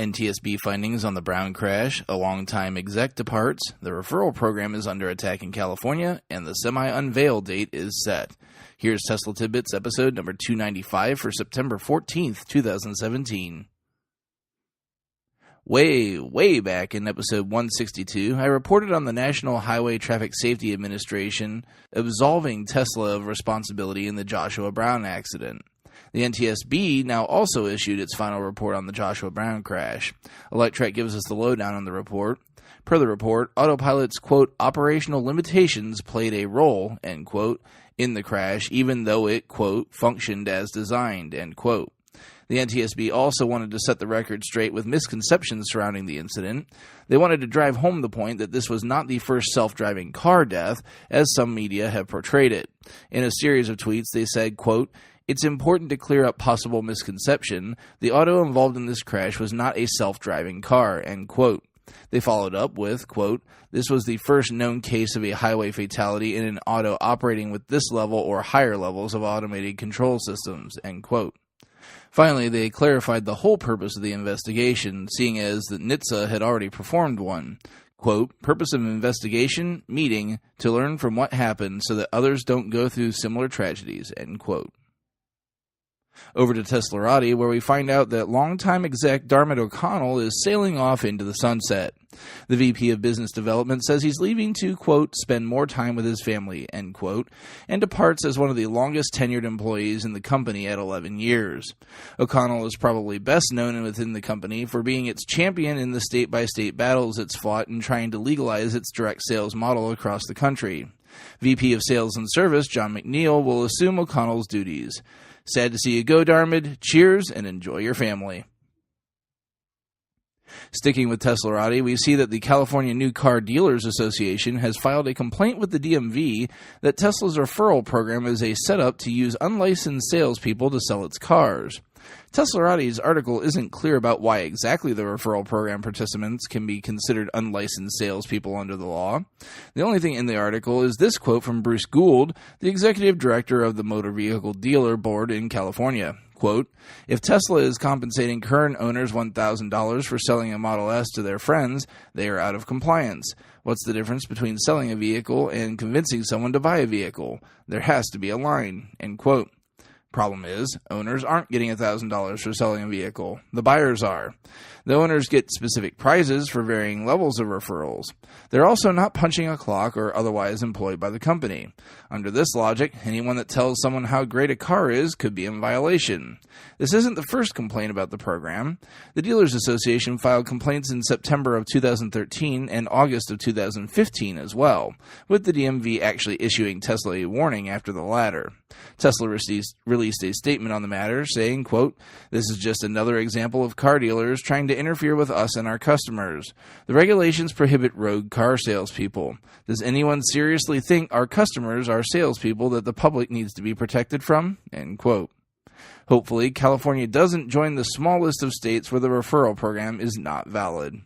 NTSB findings on the Brown crash, a longtime exec departs, the referral program is under attack in California, and the semi-unveil date is set. Here's Tesla Tidbits episode number 295 for September 14th, 2017. Way back in episode 162, I reported on the National Highway Traffic Safety Administration absolving Tesla of responsibility in the Joshua Brown accident. The NTSB now also issued its final report on the Joshua Brown crash. Electrek gives us the lowdown on the report. Per the report, Autopilot's, quote, operational limitations played a role, end quote, in the crash, even though it, quote, functioned as designed, end quote. The NTSB also wanted to set the record straight with misconceptions surrounding the incident. They wanted to drive home the point that this was not the first self-driving car death, as some media have portrayed it. In a series of tweets, they said, quote, it's important to clear up possible misconception. The auto involved in this crash was not a self-driving car, end quote. They followed up with, quote, this was the first known case of a highway fatality in an auto operating with this level or higher levels of automated control systems, end quote. Finally, they clarified the whole purpose of the investigation, seeing as that NHTSA had already performed one. Quote, purpose of investigation, meeting, to learn from what happened so that others don't go through similar tragedies, end quote. Over to Teslarati, where we find out that longtime exec Darmot O'Connell is sailing off into the sunset. The VP of Business Development says he's leaving to, quote, spend more time with his family, end quote, and departs as one of the longest tenured employees in the company at 11 years. O'Connell is probably best known within the company for being its champion in the state-by-state battles it's fought in trying to legalize its direct sales model across the country. VP of Sales and Service John McNeil will assume O'Connell's duties. Sad to see you go, Darmid. Cheers and enjoy your family. Sticking with Teslarati, we see that the California New Car Dealers Association has filed a complaint with the DMV that Tesla's referral program is a setup to use unlicensed salespeople to sell its cars. Teslarati's article isn't clear about why exactly the referral program participants can be considered unlicensed salespeople under the law. The only thing in the article is this quote from Bruce Gould, the executive director of the Motor Vehicle Dealer Board in California. Quote, if Tesla is compensating current owners $1,000 for selling a Model S to their friends, they are out of compliance. What's the difference between selling a vehicle and convincing someone to buy a vehicle? There has to be a line, end quote. Problem is, owners aren't getting $1,000 for selling a vehicle. The buyers are. The owners get specific prizes for varying levels of referrals. They're also not punching a clock or otherwise employed by the company. Under this logic, anyone that tells someone how great a car is could be in violation. This isn't the first complaint about the program. The Dealers Association filed complaints in September of 2013 and August of 2015 as well, with the DMV actually issuing Tesla a warning after the latter. Tesla released a statement on the matter saying, quote, this is just another example of car dealers trying to interfere with us and our customers. The regulations prohibit rogue car salespeople. Does anyone seriously think our customers are salespeople that the public needs to be protected from? End quote. Hopefully, California doesn't join the small list of states where the referral program is not valid.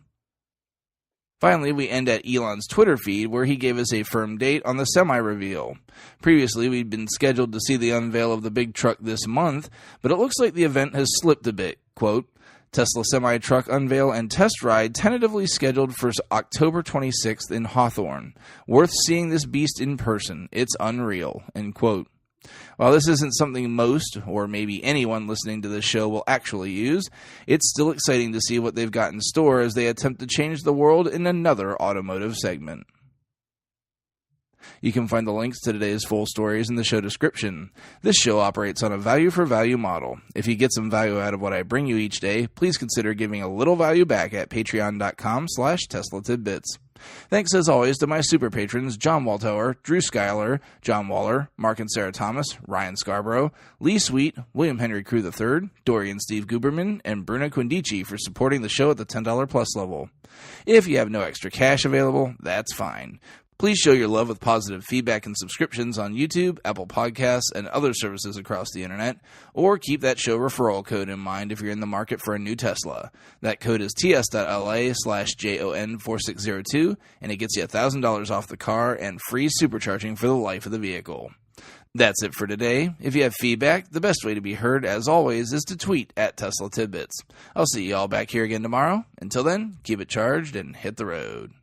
Finally, we end at Elon's Twitter feed, where he gave us a firm date on the semi-reveal. Previously, we'd been scheduled to see the unveil of the big truck this month, but it looks like the event has slipped a bit. Quote, Tesla semi-truck unveil and test ride tentatively scheduled for October 26th in Hawthorne. Worth seeing this beast in person. It's unreal. End quote. While this isn't something most, or maybe anyone listening to this show will actually use, it's still exciting to see what they've got in store as they attempt to change the world in another automotive segment. You can find the links to today's full stories in the show description. This show operates on a value-for-value model. If you get some value out of what I bring you each day, please consider giving a little value back at patreon.com/Tesla Tidbits. Thanks as always to my super patrons John Waltower, Drew Schuyler, John Waller, Mark and Sarah Thomas, Ryan Scarborough, Lee Sweet, William Henry Crew III, Dorian Steve Guberman, and Bruno Quindici for supporting the show at the $10 plus level. If you have no extra cash available, that's fine. Please show your love with positive feedback and subscriptions on YouTube, Apple Podcasts, and other services across the internet, or keep that show referral code in mind if you're in the market for a new Tesla. That code is ts.la/JON4602, and it gets you $1,000 off the car and free supercharging for the life of the vehicle. That's it for today. If you have feedback, the best way to be heard, as always, is to tweet at Tesla Tidbits. I'll see you all back here again tomorrow. Until then, keep it charged and hit the road.